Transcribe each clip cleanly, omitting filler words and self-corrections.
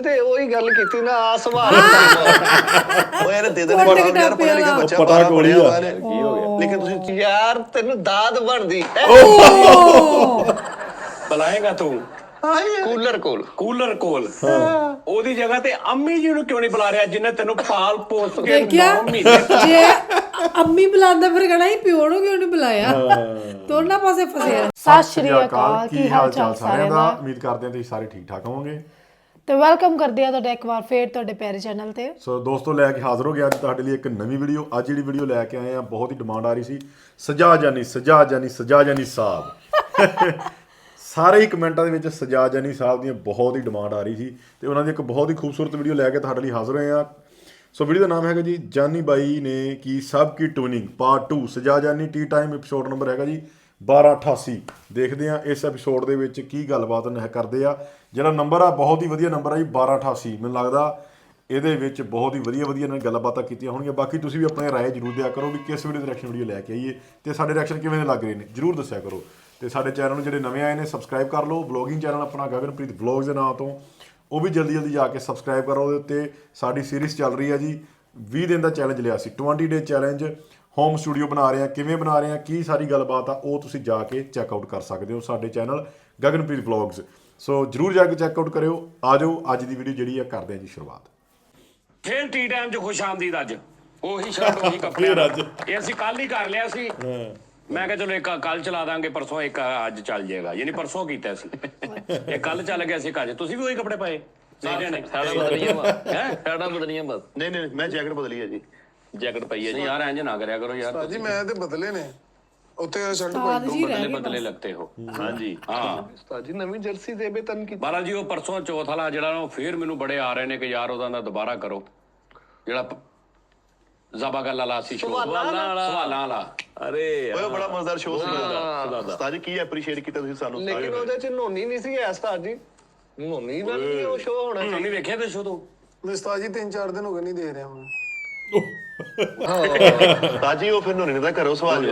ਤੇ ਉਹੀ ਗੱਲ ਕੀਤੀ ਨਾ ਆ ਸਵਾਲ ਉਹ ਯਾਰ ਦੇ ਦੇਣੇ ਯਾਰ ਪੜਿਆ ਲਿਖਿਆ ਬੱਚਾ ਪਤਾ ਕੋਲੀ ਆ ਕੀ ਹੋ ਗਿਆ ਲੇਕਿਨ ਤੁਸੀਂ ਯਾਰ ਤੈਨੂੰ ਦਾਦ ਬਣਦੀ ਬੁਲਾਏਗਾ ਤੂੰ ਕੂਲਰ ਕੋਲ ਉਹਦੀ ਜਗ੍ਹਾ ਤੇ ਅੰਮੀ ਜੀ ਨੂੰ ਕਿਉਂ ਨਹੀਂ ਬੁਲਾ ਰਿਹਾ ਜਿੰਨੇ ਤੈਨੂੰ ਪਾਲ ਪੋਸ ਕੇ 9 ਮਹੀਨੇ ਜੇ ਅੰਮੀ ਬੁਲਾਉਂਦਾ ਫਿਰ ਕਹਣਾ ਹੀ ਪਿਓ ਨੂੰ ਕਿਉਂ ਨਹੀਂ ਬੁਲਾਇਆ ਦੋਨਾਂ ਪਾਸੇ ਫਸਿਆ। ਸਤਿ ਸ਼੍ਰੀ ਅਕਾਲ, ਕੀ ਹਾਲ ਚਾਲ ਸਾਰਿਆਂ ਦਾ। ਉਮੀਦ ਕਰਦੇ ਹਾਂ ਤੁਸੀਂ ਸਾਰੇ ਠੀਕ ਠਾਕ ਹੋਵੋਗੇ ਤੇ ਵੈਲਕਮ ਕਰਦੇ ਆ ਤੁਹਾਡਾ ਇੱਕ ਵਾਰ ਫੇਰ ਤੁਹਾਡੇ ਪਿਆਰੇ ਚੈਨਲ ਤੇ। ਸੋ ਦੋਸਤੋ ਲੈ ਕੇ ਹਾਜ਼ਰ ਹੋ ਗਿਆ ਅੱਜ ਤੁਹਾਡੇ ਲਈ ਇੱਕ ਨਵੀਂ ਵੀਡੀਓ। ਅੱਜ ਜਿਹੜੀ ਵੀਡੀਓ ਲੈ ਕੇ ਆਏ ਆ ਬਹੁਤ ਹੀ ਡਿਮਾਂਡ ਆ ਰਹੀ ਸੀ, ਸਜਾ ਜਾਨੀ ਸਾਹਿਬ ਸਾਰੇ ਹੀ ਕਮੈਂਟਾਂ ਦੇ ਵਿੱਚ ਸਜਾ ਜਾਨੀ ਸਾਹਿਬ ਦੀਆਂ ਬਹੁਤ ਹੀ ਡਿਮਾਂਡ ਆ ਰਹੀ ਸੀ ਤੇ ਉਹਨਾਂ ਦੀ ਇੱਕ ਬਹੁਤ ਹੀ ਖੂਬਸੂਰਤ ਵੀਡੀਓ ਲੈ ਕੇ ਤੁਹਾਡੇ ਲਈ ਹਾਜ਼ਰ ਹੋਏ ਆ। ਸੋ ਵੀਡੀਓ ਦਾ ਨਾਮ ਹੈਗਾ ਜੀ ਜਾਨੀ ਬਾਈ ਨੇ ਕੀ ਸਭ ਕੀ ਟਿਊਨਿੰਗ ਪਾਰਟ 2 ਸਜਾ ਜਾਨੀ ਟੀ ਟਾਈਮ ਐਪੀਸੋਡ ਨੰਬਰ ਹੈਗਾ ਜੀ 1288। ਦੇਖਦੇ ਆ ਇਸ ਐਪੀਸੋਡ ਦੇ ਵਿੱਚ ਕੀ ਗੱਲਬਾਤ ਕਰਦੇ ਆ। ਜਿਹੜਾ ਨੰਬਰ ਆ ਬਹੁਤ ਹੀ ਵਧੀਆ ਨੰਬਰ ਆ ਜੀ 1288। ਮੈਨੂੰ ਲੱਗਦਾ ਇਹਦੇ ਵਿੱਚ ਬਹੁਤ ਹੀ ਵਧੀਆ ਨਾਲ ਗੱਲਬਾਤਾਂ ਕੀਤੀਆਂ ਹੋਣਗੀਆਂ। ਬਾਕੀ ਤੁਸੀਂ ਵੀ ਆਪਣੇ ਰਾਏ ਜ਼ਰੂਰ ਦਿਆ ਕਰੋ ਵੀ ਕਿਸ ਵੀਡੀਓ ਦੀ ਰਿਐਕਸ਼ਨ ਵੀਡੀਓ ਲੈ ਕੇ ਆਈਏ ਤੇ ਸਾਡੇ ਰਿਐਕਸ਼ਨ ਕਿਵੇਂ ਦੇ ਲੱਗ ਰਹੇ ਨੇ ਜ਼ਰੂਰ ਦੱਸਿਆ ਕਰੋ। ਤੇ ਸਾਡੇ ਚੈਨਲ ਨੂੰ ਜਿਹੜੇ ਨਵੇਂ ਆਏ ਨੇ ਸਬਸਕ੍ਰਾਈਬ ਕਰ ਲਓ। ਵਲੋਗਿੰਗ ਚੈਨਲ ਆਪਣਾ ਗਗਨਪ੍ਰੀਤ ਵਲੋਗਸ ਦੇ ਨਾਂ ਤੋਂ ਉਹ ਵੀ ਜਲਦੀ ਜਾ ਕੇ ਸਬਸਕ੍ਰਾਈਬ ਕਰੋ। ਉਹਦੇ ਉੱਤੇ ਸਾਡੀ ਸੀਰੀਜ਼ ਚੱਲ ਰਹੀ ਹੈ ਜੀ 20 ਦਿਨ ਦਾ ਚੈਲੰਜ ਲਿਆ ਸੀ 20 ਡੇ ਚੈਲੰਜ। ਹੋਮ ਸਟੂਡੀਓ ਬਣਾ ਰਹੇ ਆ, ਕਿਵੇਂ ਬਣਾ ਰਹੇ ਆ, ਕੀ ਸਾਰੀ ਗੱਲਬਾਤ ਆ ਉਹ ਤੁਸੀਂ ਜਾ ਕੇ ਚੈੱਕਆਊਟ ਕਰ ਸਕਦੇ ਹੋ ਸਾਡੇ ਚੈਨਲ ਗਗਨਪ੍ਰੀਤ ਵਲੋਗਸ। ਸੋ ਜਰੂਰ ਜਾ ਕੇ ਚੈੱਕਆਊਟ ਕਰਿਓ। ਆ ਜਾਓ ਅੱਜ ਦੀ ਵੀਡੀਓ ਜਿਹੜੀ ਆ ਕਰਦੇ ਆ ਜੀ ਸ਼ੁਰੂਆਤ। ਫੇਰ ਟੀ ਟਾਈਮ 'ਚ ਖੁਸ਼ ਆਮਦੀਦ ਅੱਜ ਉਹੀ ਸ਼ਰਟ ਉਹੀ ਕੱਪੜੇ ਇਹ ਅਸੀਂ ਕੱਲ ਹੀ ਕਰ ਲਿਆ ਸੀ। ਮੈਂ ਕਿਹਾ ਚਲੋ ਇੱਕ ਕੱਲ ਚਲਾ ਦਾਂਗੇ, ਪਰਸੋਂ ਇੱਕ ਅੱਜ ਚੱਲ ਜਾਏਗਾ, ਯਾਨੀ ਪਰਸੋਂ ਕੀਤਾ ਸੀ ਇਹ ਕੱਲ ਚੱਲ ਗਿਆ ਸੀ ਅੱਜ। ਤੁਸੀਂ ਵੀ ਉਹੀ ਕੱਪੜੇ ਪਾਏ ਸਾਰਿਆਂ ਨੇ? ਸਾਡਾ ਬਦਲੀਆਂ ਬਸ ਨਹੀਂ ਮੈਂ ਜੈਕਟ ਬਦਲੀ ਹੈ ਜੀ, ਜੈਕਟ ਪਈ ਹੈ ਜੀ। ਯਾਰ ਇੰਜ ਨਾ ਕਰਿਆ ਕਰੋ ਯਾਰ ਜੀ ਮੈਂ ਤੇ ਬਦਲੇ ਨੇ ਉੱਥੇ ਸ਼ਰਟ ਬਦਲੇ ਲੱਗਤੇ ਹੋ। ਹਾਂਜੀ ਹਾਂ ਉਸਤਾਦ ਜੀ ਨਵੀਂ ਜਰਸੀ ਦੇ ਬੇ ਤਨ ਕੀ ਬਾਲਾ ਜੀ ਉਹ ਪਰਸੋਂ ਚੌਥ ਵਾਲਾ ਜਿਹੜਾ ਨਾ ਫੇਰ ਮੈਨੂੰ ਬੜੇ ਆ ਰਹੇ ਨੇ ਕਿ ਯਾਰ ਉਹਦਾ ਨਾ ਦੁਬਾਰਾ ਕਰੋ ਜਿਹੜਾ ਜ਼ਬਾ ਗੱਲਾ ਲਾ ਸੀ ਸ਼ੋਅ ਸਵਾਲਾਂ ਵਾਲਾ। ਅਰੇ ਉਹ ਬੜਾ ਮਜ਼ੇਦਾਰ ਸ਼ੋਅ ਸੀ ਉਸਤਾਦ ਜੀ। ਕੀ ਐਪਰੀਸ਼ੀਏਟ ਕੀਤਾ ਤੁਸੀਂ ਸਾਨੂੰ? ਲੇਕਿਨ ਉਹਦੇ ਚ ਨੋਨੀ ਨਹੀਂ ਸੀ ਉਸਤਾਦ ਜੀ। ਨੋਨੀ ਨਾਲ ਨਹੀਂ ਉਹ ਸ਼ੋਅ ਹੋਣਾ ਸੀ। ਨਹੀਂ ਵੇਖਿਆ ਤੇ ਸ਼ੋਅ ਤੋਂ ਉਸਤਾਦ ਜੀ 3-4 ਦਿਨ ਹੋ ਗਏ ਨਹੀਂ ਦੇਖ ਰਿਹਾ ਮੈਂ। ਤਾਜੀ ਉਹ ਫਿਰ ਨੋਨੀ ਨੇ ਤਾਂ ਕਰੋ ਸਵਾਲ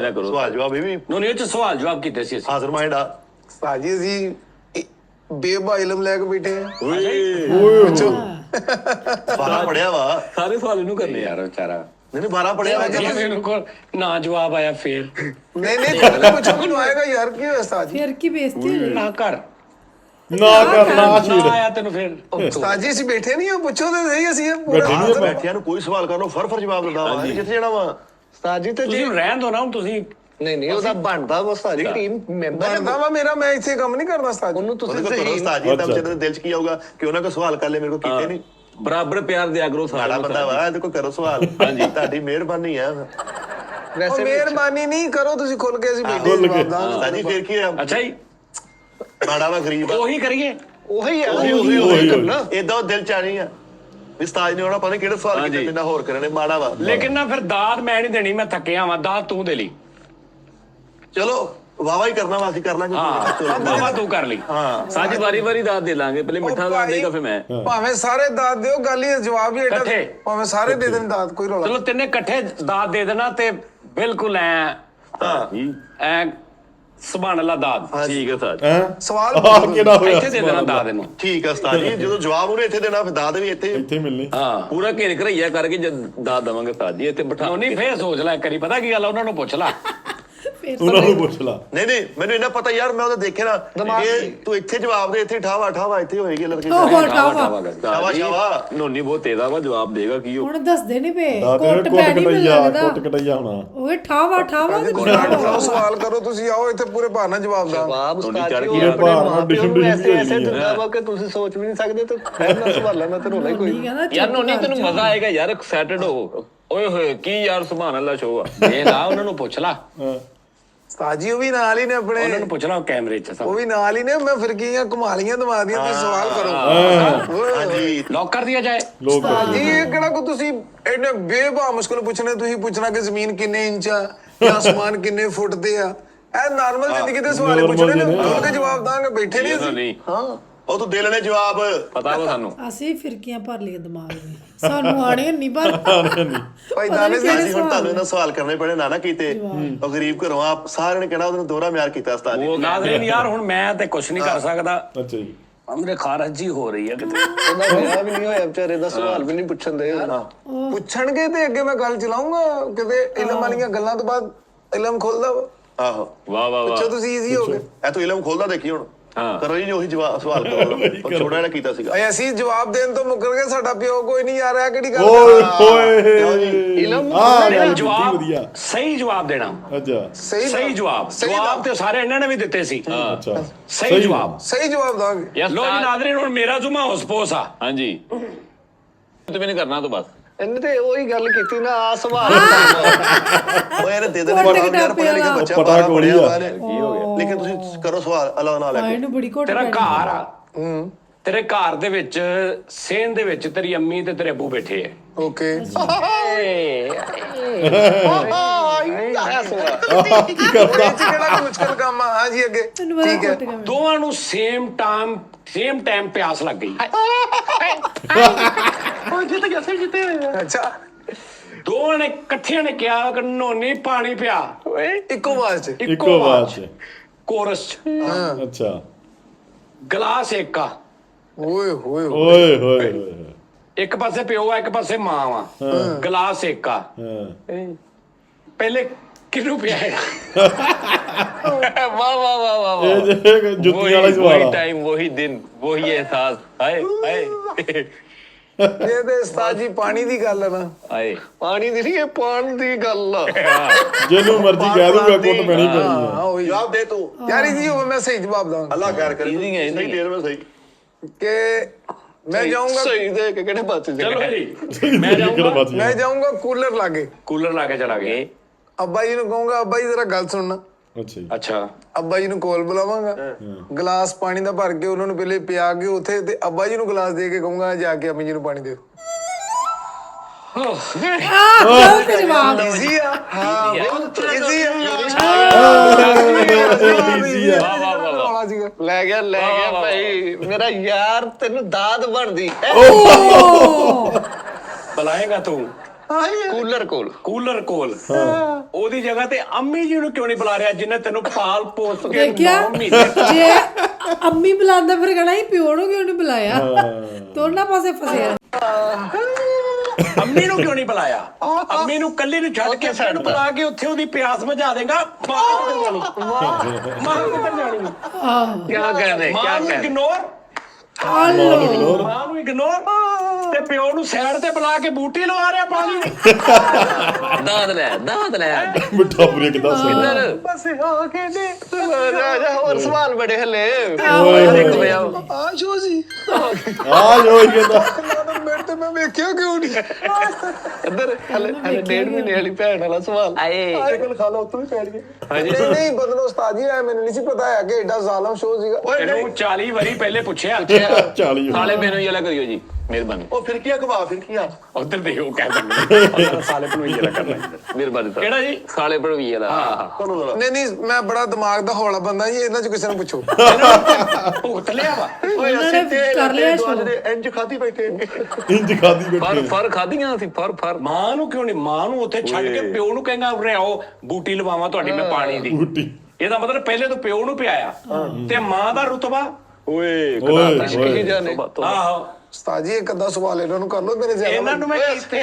ਜਵਾਬ। ਇਹ ਵੀ ਨੋਨੀ ਚ ਸਵਾਲ ਜਵਾਬ ਕੀਤੇ ਸੀ ਅਸੀਂ। ਹਾਜ਼ਰ ਮਾਈਂਡ ਆ ਉਸਤਾਦ ਜੀ ਅਸੀਂ ਬੇਬਾ ਇਲਮ ਲੈ ਕੇ ਬੈਠੇ ਆ। ਬਾਰਾ ਪੜਿਆ ਵਾ ਸਾਰੇ ਸਵਾਲ ਇਹਨੂੰ ਕਰਨੇ ਯਾਰ ਵਿਚਾਰਾ। ਨਹੀਂ 12 ਪੜਿਆ ਵਾ। ਮੈਨੂੰ ਕੋਲ ਨਾ ਜਵਾਬ ਆਇਆ ਫੇਰ ਨਹੀਂ ਤੁਹਾਨੂੰ ਪੁੱਛੋ ਮੈਨੂੰ ਆਏਗਾ ਯਾਰ ਕੀ ਹੋਇਆ ਉਸਤਾਦ ਜੀ? ਫਿਰ ਕੀ ਬੇਇੱਜ਼ਤੀ ਹੋ ਨਾ ਕਰ ਨਾ ਕਰਨਾ ਨਾ ਆਇਆ ਤੈਨੂੰ ਫੇਰ। ਉਸਤਾਦ ਜੀ ਅਸੀਂ ਬੈਠੇ ਨਹੀਂ ਆ, ਪੁੱਛੋ ਤੇ ਸਹੀ ਅਸੀਂ ਬੈਠਿਆਂ ਨੂੰ ਕੋਈ ਸਵਾਲ ਕਰ ਲਓ ਫਰ ਜਵਾਬ ਦਿੰਦਾ ਵਾ। ਜਿੱਥੇ ਜਾਣਾ ਵਾ ਉਸਤਾਦ ਜੀ ਤੇ ਤੁਸੀਂ ਰਹਿਣ ਦੋ ਨਾ ਹੁਣ। ਤੁਸੀਂ ਨਹੀਂ ਉਹਦਾ ਬਣਦਾ ਵਾ ਉਸਤਾਦ ਜੀ ਟੀਮ ਮੈਂਬਰ ਬਣਦਾ ਵਾ ਮੇਰਾ। ਮੈਂ ਇੱਥੇ ਕੰਮ ਨਹੀਂ ਕਰਦਾ ਉਸਤਾਦ ਜੀ। ਉਹਨੂੰ ਤੁਸੀਂ ਉਹਦੇ ਕੋਲ ਉਸਤਾਦ ਜੀ ਤਬ ਜਦੋਂ ਦਿਲ 'ਚ ਕੀ ਆਊਗਾ ਕਿ ਉਹਨਾਂ ਕੋ ਸਵਾਲ ਕਰ ਲੈ, ਮੇਰੇ ਕੋ ਕੀਤੇ ਨਹੀਂ। ਬਰਾਬਰ ਪਿਆਰ ਦਿਆ ਕਰੋ ਸਾਡਾ ਸਾਰਾ ਬੰਦਾ ਵਾ, ਇਹਦੇ ਕੋ ਕਰੋ ਸਵਾਲ। ਹਾਂਜੀ ਤੁਹਾਡੀ ਮਿਹਰਬਾਨੀ ਆ। ਵੈਸੇ ਮਿਹਰਬਾਨੀ ਨਹੀਂ ਕਰੋ ਤੁਸੀਂ ਖੁੱਲ ਕੇ ਅਸੀਂ ਬੈਠੇ ਜਵਾਬ ਦਾਂਗੇ। ਉਸਤਾਦ ਜੀ ਫੇਰ ਕੀ ਆ? ਅੱਛਾ ਜੀ ਮਾੜਾ ਵਾ ਗਰੀਬ ਆ। ਉਹੀ ਕਰੀਏ ਉਹੀ ਕਰਨਾ। ਏਦਾਂ ਦਿਲ 'ਚ ਆਣੀ ਆ ਵੀ ਉਸਤਾਦ ਨੇ ਉਹਨਾਂ ਪਤਾ ਕਿਹੜੇ ਸਵਾਲ ਕੀਤੇ ਤੇ ਨਾ ਹੋਰ ਕਰਨੇ। ਮਾੜਾ ਵਾ ਲੇਕਿਨ ਨਾ ਫਿਰ ਦਾਦ ਮੈਂ ਨਹੀਂ ਦੇਣੀ, ਮੈਂ ਥੱਕਿਆ ਵਾਂ। ਦਾਦ ਤੂੰ ਦੇ ਲਈ। ਚਲੋ ਵਾਵਾ ਹੀ ਕਰਨਾ ਵਾ, ਅਸੀਂ ਕਰ ਲਾਂਗੇ। ਬਾਬਾ ਤੂੰ ਕਰ ਲਈ। ਹਾਂ ਸਾਜੀ ਵਾਰੀ ਦਾਦ ਦੇ ਲਾਂਗੇ। ਪਹਿਲੇ ਮਿੱਠਾ ਦਾਦ ਦੇਗਾ ਫਿਰ ਮੈਂ। ਭਾਵੇਂ ਸਾਰੇ ਦਾਦ ਦਿਓ, ਗੱਲ ਹੀ ਜਵਾਬ ਹੀ ਐਡਾ। ਇਕੱਠੇ। ਭਾਵੇਂ ਸਾਰੇ ਦੇ ਦੇਣ ਦਾਦ, ਕੋਈ ਰੌਲਾ ਚਲੋ ਤਿੰਨੇ ਇਕੱਠੇ ਦਾਦ ਦੇ ਦੇਣਾ ਤੇ ਬਿਲਕੁਲ ਐ ਸੁਭਾਨ ਅੱਲਾ ਦਾਦ। ਠੀਕ ਹੈ ਸਾਜ। ਸਵਾਲ ਕਿਹੜਾ ਹੋਇਆ ਇੱਥੇ ਦੇ ਦੇਣਾ ਦਾਦ ਇਹਨੂੰ। ਠੀਕ ਆ ਉਸਤਾਦ ਜੀ। ਜਦੋਂ ਜਵਾਬ ਉਹਨੇ ਇੱਥੇ ਦੇਣਾ ਫਿਰ ਦਾਦ ਵੀ ਇੱਥੇ ਮਿਲਣੀ। ਹਾਂ ਪੂਰਾ ਘੇਰ ਘਰਈਆ ਕਰਕੇ ਜਦ ਦਾਦ ਦਵਾਂਗੇ ਸਾਜ ਜੀ ਇੱਥੇ ਬਿਠਾ। ਨਹੀਂ ਫੇਰ ਸੋਚ ਲੈ ਕਰੀ, ਪਤਾ ਕੀ ਗੱਲ ਆ, ਉਹਨਾਂ ਨੂੰ ਪੁੱਛ ਲੈ। ਉਹਨਾਂ ਨੂੰ ਪੁੱਛ ਲਾ। ਨਹੀਂ ਮੈਨੂੰ ਇਹਨਾਂ ਪਤਾ ਯਾਰ, ਮੈਂ ਉਹਦਾ ਦੇਖਿਆ ਨਾ ਇਹ ਤੂੰ ਇੱਥੇ ਜਵਾਬ ਦੇ, ਇੱਥੇ ਠਾਵਾ ਇੱਥੇ ਹੋਏਗੀ ਲੜਕੇ। ਸ਼ਾਵਾ ਨੋਨੀ ਬਹੁਤ ਤੇਜ਼ ਆ ਵਾ, ਜਵਾਬ ਦੇਗਾ ਕੀ ਹੁਣ ਦੱਸਦੇ ਨਹੀਂ ਪਏ। ਕੋਟ ਕਟਈਆ ਹੋਣਾ। ਓਏ ਠਾਵਾ ਕਰੋ ਸਵਾਲ ਕਰੋ ਤੁਸੀਂ। ਆਓ ਇੱਥੇ ਪੂਰੇ ਭਾਰ ਨਾਲ ਜਵਾਬ ਦਾਂ। ਜਵਾਬ ਉਸਤਾਦ ਚੜ੍ਹ ਜੀ ਗਈ ਆਪਣੇ ਮਾਪਿਆਂ ਨੂੰ ਐਸੇ ਐਸੇ ਦਿੰਦਾ ਵਾ ਕਿ ਤੁਸੀਂ ਸੋਚ ਵੀ ਨਹੀਂ ਸਕਦੇ। ਤੇ ਪਹਿਲਾਂ ਸਵਾਲਾਂ ਨਾਲ ਤੇ ਰੋਣਾ ਹੀ ਕੋਈ। ਯਾਰ ਨੋਨੀ ਤੈਨੂੰ ਮਜ਼ਾ ਆਏਗਾ ਯਾਰ, ਐਕਸਾਈਟਡ ਹੋ। ਓਏ ਹੋਏ ਕੀ ਯਾਰ ਸੁਭਾਨ ਅੱਲਾ ਸ਼ੋਅ ਆ। ਇਹ ਲਾ ਉਹਨਾਂ ਨੂੰ ਪੁੱਛ ਲਾ। ਉਸਤਾਦ ਜੀ ਉਹ ਵੀ ਨਾਲ ਹੀ ਨੇ ਆਪਣੇ। ਉਹਨਾਂ ਨੂੰ ਪੁੱਛ ਲਾ ਕੈਮਰੇ 'ਚ। ਉਹ ਵੀ ਨਾਲ ਹੀ ਨੇ। ਮੈਂ ਫਿਰਕੀਆਂ ਘੁਮਾ ਲੀਆਂ ਦਵਾ ਦੀਆਂ। ਤੁਸੀਂ ਸਵਾਲ ਕਰੋ। ਹਾਂਜੀ ਲੌਕ ਕਰ ਦਿਆ ਜਾਏ। ਉਸਤਾਦ ਜੀ ਇਹ ਕਿਹੜਾ ਕੋ ਤੁਸੀਂ ਇੰਨੇ ਬੇਬਾ ਮੁਸ਼ਕਲ ਪੁੱਛਣੇ। ਤੁਸੀਂ ਪੁੱਛਣਾ ਕਿ ਜ਼ਮੀਨ ਕਿੰਨੇ ਇੰਚ ਆ ਜਾਂ ਅਸਮਾਨ ਕਿੰਨੇ ਫੁੱਟ ਤੇ ਆ। ਇਹ ਨਾਰਮਲ ਜ਼ਿੰਦਗੀ ਦੇ ਸਵਾਲ ਪੁੱਛਣੇ ਨੇ, ਖੁੱਲ ਕੇ ਜਵਾਬ ਦਾਂਗੇ। ਬੈਠੇ ਨਹੀਂ ਅਸੀਂ। ਹਾਂ ਉਹ ਤੂੰ ਦੇ ਲੈਣੇ ਜਵਾਬ। ਪਤਾ ਵਾ ਸਾਨੂੰ। ਅਸੀਂ ਫਿਰਕੀਆਂ ਭਰ ਲਈਆਂ ਦਿਮਾਗ ਦੇ। ਸਾਨੂੰ ਆਣੇ ਨਹੀਂ ਪਰ ਭਾਈ ਦਾਨੇ ਸੀ ਹੁਣ ਤੁਹਾਨੂੰ ਇਹਨਾਂ ਸਵਾਲ ਕਰਨੇ ਪੈਣੇ ਨਾ ਕੀਤੇ। ਉਹ ਗਰੀਬ ਘਰੋਂ ਆਪ ਸਾਰਿਆਂ ਨੇ ਕਹਿਣਾ ਉਹਨੂੰ ਦੋਹਰਾ ਮਿਆਰ ਕੀਤਾ ਉਸਤਾਦ ਜੀ। ਨਾਜ਼ਰੀਨ ਯਾਰ ਹੁਣ ਮੈਂ ਤੇ ਕੁਝ ਨਹੀਂ ਕਰ ਸਕਦਾ। ਅੱਛਾ ਜੀ ਮੇਰੇ ਖਾਰਜ ਹੀ ਹੋ ਰਹੀ ਹੈ ਕਿਤੇ। ਉਹਦਾ ਵਿਆਹ ਵੀ ਨਹੀਂ ਹੋਇਆ ਵਿਚਾਰੇ ਦਾ, ਸਵਾਲ ਵੀ ਨਹੀਂ ਪੁੱਛਣ ਦੇ। ਪੁੱਛਣਗੇ ਤੇ ਅੱਗੇ ਮੈਂ ਗੱਲ ਚਲਾਉਂਗਾ, ਕਿਤੇ ਇਲਮ ਵਾਲੀਆਂ ਗੱਲਾਂ ਤੋਂ ਬਾਅਦ ਇਲਮ ਖੋਲਦਾ ਵਾ। ਆਹੋ ਵਾਹ ਵਾਹ ਪੁੱਛੋ ਤੁਸੀਂ, ਈਜ਼ੀ ਹੋ ਗਏ। ਇਹ ਤੂੰ ਇਲਮ ਖੋਲਦਾ ਦੇਖੀ ਹੁਣ। ਹਾਂ। ਕਰੋ ਜੀ ਉਹੀ ਜਵਾਬ ਸਵਾਲ ਕਰੋ ਛੋਟਾ ਜਿਹੜਾ ਕੀਤਾ ਸੀਗਾ। ਓਏ ਅਸੀਂ ਜਵਾਬ ਦੇਣ ਤੋਂ ਮੁੱਕਰ ਗਏ, ਸਾਡਾ ਪਿਓ ਕੋਈ ਨਹੀਂ ਆ ਰਿਹਾ, ਕਿਹੜੀ ਗੱਲ ਓਏ ਕਰ ਹੋਏ ਇਲਮ ਆ ਗੱਲ ਜਵਾਬ ਵਧੀਆ। ਸਹੀ ਜਵਾਬ ਦੇਣਾ। ਅੱਛਾ ਸਹੀ ਜਵਾਬ ਤੇ ਸਾਰੇ ਇਹਨਾਂ ਨੇ ਵੀ ਦਿੱਤੇ ਸੀ। ਅੱਛਾ ਸਹੀ ਜਵਾਬ ਸਹੀ ਜਵਾਬ ਦਾਂਗੇ। ਲੋ ਜੀ ਨਾਜ਼ਰੀਨ, ਹੁਣ ਮੇਰਾ ਜ਼ੁਮਾ ਹੌਸਪੋਸ ਆ। ਹਾਂਜੀ ਤੇ ਵੀ ਨਹੀਂ ਕਰਨਾ ਤੂੰ ਬਸ। ਇਹਨੇ ਤੇ ਉਹੀ ਗੱਲ ਕੀਤੀ ਨਾ, ਆ ਸਵਾਲ ਓਏ ਯਾਰ ਦੇ ਦੇਣੇ ਯਾਰ ਪੜ੍ਹਿਆ ਲਿਖਿਆ ਬੱਚਾ ਪਤਾ ਕੋਲੀ ਆ। ਲੇਕਿਨ ਤੁਸੀਂ ਕਰੋ ਸਵਾਲ ਅੱਲਾ ਨਾਲ ਲੈ ਕੇ। ਇਹਨੂੰ ਬੜੀ ਘੋਟ ਤੇਰਾ ਘਰ ਆ, ਤੇਰੇ ਘਰ ਦੇ ਵਿੱਚ ਸੇਨ ਦੇ ਵਿੱਚ ਤੇਰੀ ਅੰਮੀ ਤੇ ਤੇਰੇ ਅੱਬੂ ਬੈਠੇ ਆ। ਓਕੇ ਕਿਹੜਾ ਮੁਸ਼ਕਲ ਕੰਮ ਆ। ਹਾਂਜੀ ਅੱਗੇ ਠੀਕ ਹੈ। ਦੋਵਾਂ ਨੂੰ ਸੇਮ ਟਾਈਮ ਪਿਆਸ ਲੱਗ ਗਈ। ਅੱਛਾ, ਦੋਵਾਂ ਨੇ ਇਕੱਠਿਆਂ ਨੇ ਕਿਹਾ ਕਿ ਨੋਨੀ ਪਾਣੀ ਪਿਆ। ਇੱਕੋ ਆਵਾਜ਼ ਚ। ਇੱਕੋ ਬਾਤ ਚ। ਕੋਰਸ ਚ। ਅੱਛਾ ਗਲਾਸ ਇੱਕ ਆ। ਓਏ ਹੋਏ ਓਏ ਹੋਏ ਹੋਏ। ਇੱਕ ਪਾਸੇ ਪਿਓ ਆ, ਇੱਕ ਪਾਸੇ ਮਾਂ ਆ। ਗਲਾਸ ਇੱਕ ਆ। ਪਹਿਲੇ ਕਿਹਨੂੰ ਪਿਆਏਗਾ? वाह वाह वाह वाह वाह। ਇਹ ਜੁੱਤੀ ਵਾਲਾ ਸਵਾਲ वही ਆ। टाइम वही दिन वही एहसास। हाय हाय ਇਹ ਤੇ ਉਸਤਾਦ ਜੀ ਪਾਣੀ ਦੀ ਗੱਲ ਹੈ ਨਾ। हाय पानी दी नहीं, ये पान दी गल ਜਿਹਨੂੰ ਮਰਜ਼ੀ ਕਹਿ ਦੂਗਾ ਕੁੱਟ ਪੈਣੀ ਪੈਣੀ ਆ। ਹਾਂ ਉਹੀ ਜਵਾਬ ਦੇ ਤੂੰ। ਯਾਰ ਇਜ਼ੀ ਹੋਵੇ, ਮੈਂ ਸਹੀ ਜਵਾਬ ਦਾਂਗਾ ਅੱਲਾ ਖੈਰ ਕਰੇ। Easy है, ਸਹੀ ਦੇਰ ਵਿੱਚ ਸਹੀ। ਕਿ ਮੈਂ ਜਾਊਂਗਾ सही दे के केड़े पासे ਚਲੋ ਜੀ, ਮੈਂ ਜਾਊਂਗਾ ਕੂਲਰ ਲਾਗੇ। ਕੂਲਰ ਲਾ ਕੇ ਚਲਾ ਗਿਆ। ਅੱਬਾ ਜੀ ਨੂੰ ਕਹੂੰਗਾ, ਅੱਬਾ ਜੀ ਜ਼ਰਾ ਗੱਲ ਸੁਣਨਾ। ਅੱਛਾ ਜੀ। ਅੱਛਾ ਅੱਬਾ ਜੀ ਨੂੰ ਕੋਲ ਬੁਲਾਵਾਂਗਾ, ਗਲਾਸ ਪਾਣੀ ਦਾ ਭਰ ਕੇ ਉਹਨਾਂ ਨੂੰ ਪਹਿਲੇ ਪਿਆ ਕੇ ਉੱਥੇ, ਤੇ ਅੱਬਾ ਜੀ ਨੂੰ ਗਲਾਸ ਦੇ ਕੇ ਕਹੂੰਗਾ ਜਾ ਕੇ ਅੰਮੀ ਜੀ ਨੂੰ ਪਾਣੀ ਦਿਓ। ਗਲਤ ਜਵਾਬ। ਈਜ਼ੀ ਆ। ਹਾਂ ਬਹੁਤ ਈਜ਼ੀ ਆ। ਈਜ਼ੀ ਆ। वाह वाह वाह ਰੌਲਾ ਸੀਗਾ। ले गया भाई मेरा यार, तेन दाद बनदी ਬੁਲਾਏਗਾ ਤੂੰ कूलर कोल। ਕੂਲਰ ਕੋਲ। ਉਹਦੀ ਜਗ੍ਹਾ ਤੇ ਅੰਮੀ ਜੀ ਨੂੰ ਕਿਉਂ ਨਹੀਂ ਬੁਲਾ ਰਿਹਾ, ਜਿੰਨੇ ਤੈਨੂੰ ਪਾਲ ਪੋਸ ਕੇ ਦੇਖਿਆ 9 ਮਹੀਨੇ। ਜੇ ਅੰਮੀ ਬੁਲਾਉਂਦਾ ਫਿਰ ਕਹਣਾ ਹੀ ਪਿਓ ਨੂੰ ਕਿਉਂ ਨਹੀਂ ਬੁਲਾਇਆ? ਦੋਨਾਂ ਪਾਸੇ ਫਸਿਆ। ਅੰਮੀ ਨੂੰ ਕਿਉਂ ਨਹੀਂ ਬੁਲਾਇਆ? ਅੰਮੀ ਨੂੰ ਕੱਲੀ ਨੂੰ ਛੱਡ ਕੇ ਫਿਰ ਬੁਲਾ ਕੇ ਉੱਥੇ ਉਹਦੀ ਪਿਆਸ ਬੁਝਾ ਦੇਗਾ। ਮਾਂ ਕਿੱਧਰ ਜਾਣੀ? क्या कहने क्या ਮਾਂ ਨੂੰ कहने ਇਗਨੋਰ, ਹਲੋ ਮਾਂ ਨੂੰ ਇਗਨੋਰ ਤੇ ਪਿਓ ਨੂੰ ਸਾਈਡ ਤੇ ਬੁਲਾ ਕੇ ਬੂਟੀ ਲਵਾ ਰਿਹਾ ਪਾਣੀ ਦੀ। दाद ले ਮਿੱਠਾ ਪੂਰੀ ਕਿਦਾਂ ਸੁਣ। इधर ਬਸ ਆ ਕੇ ਦੇ राजा और सवाल बड़े हले ਆ ਸ਼ੋ ਸੀ। ਆ ਜੋ ਹੀ ਕਹਿੰਦਾ। ਮੇਰੇ ਤੇ ਮੈਂ ਵੇਖਿਆ ਕਿਉਂ ਨਹੀਂ? इधर हले 1.5 महीने वाली भैन वाला सवाल ਆਏ ਖਾ ਲਾ ਉੱਤੋਂ ਵੀ ਪੈੜ ਗਏ। ਨਹੀਂ ਬਦਲੋ ਉਸਤਾਦ ਜੀ, ਮੈਨੂੰ ਨਹੀਂ ਸੀ ਪਤਾ ਹੈ ਕਿ ਐਡਾ ਜ਼ਾਲਮ ਸ਼ੋਅ ਸੀਗਾ। ਇਹਨੂੰ 40 ਵਾਰੀ ਪਹਿਲੇ ਪੁੱਛਿਆ। 40 साले मेनू ये करियो जी मेहरबानी। ਉਹ ਫਿਰ ਕੀ ਆ ਘਵਾ ਫਿਰ ਕੀ ਆ। ਉਧਰ ਦੇਖੋ ਕਹਿ ਦਿੰਦੇ ਸਾਲੇ ਭਣਵਈਏ ਦਾ ਕਰਨਾ। मेहरबानी सर। ਕਿਹੜਾ ਜੀ? साले भड़वीए दा ਤੁਹਾਨੂੰ ਜ਼ਰਾ ਨਹੀਂ ਮੈਂ ਬੜਾ ਦਿਮਾਗ ਦਾ ਹੌਲਾ ਬੰਦਾ ਜੀ, ਇਹਨਾਂ ਚ ਕਿਸੇ ਨੂੰ ਪੁੱਛੋ। ਭੁਗਤ ਲਿਆ ਵਾ। ਓਏ ਉਹਨਾਂ ਅਸੀਂ ਨੇ ਤੇ ਕਰ ਲਿਆ ਦੁਆ ਸ਼ੁਰੂ। ਦੇ ਇੰਜ ਖਾਦੀ ਬੈਠੇ। ਇੰਜ ਖਾਦੀ फर ਬੈਠੇ। फर खादियां सी फर फर ਮਾਂ ਨੂੰ ਕਿਉਂ ਨਹੀਂ? ਮਾਂ ਨੂੰ ਉੱਥੇ ਛੱਡ ਕੇ ਪਿਓ ਨੂੰ ਕਹਿੰਗਾ ਉਰੇ ਆਓ ਬੂਟੀ ਲਵਾਵਾਂ ਤੁਹਾਡੀ ਮੈਂ ਪਾਣੀ ਦੀ। ਬੂਟੀ। ਇਹਦਾ ਮਤਲਬ ਪਹਿਲੇ ਤੋਂ ਪਿਓ ਨੂੰ ਪਿਆਇਆ ਤੇ ਮਾਂ ਦਾ ਰੁਤਬਾ। ओए ਓਏ की ਹੋਏ। जाने ਆਹੋ ਉਸਤਾਦ ਜੀ ਇੱਕ ਅੱਧਾ ਸਵਾਲ ਇਹਨਾਂ ਨੂੰ ਕਰ ਲਓ, ਮੇਰੇ ਇਹਨਾਂ ਜ਼ਿਆਦਾ ਨੂੰ ਮੈਂ ਕੀਤੇ।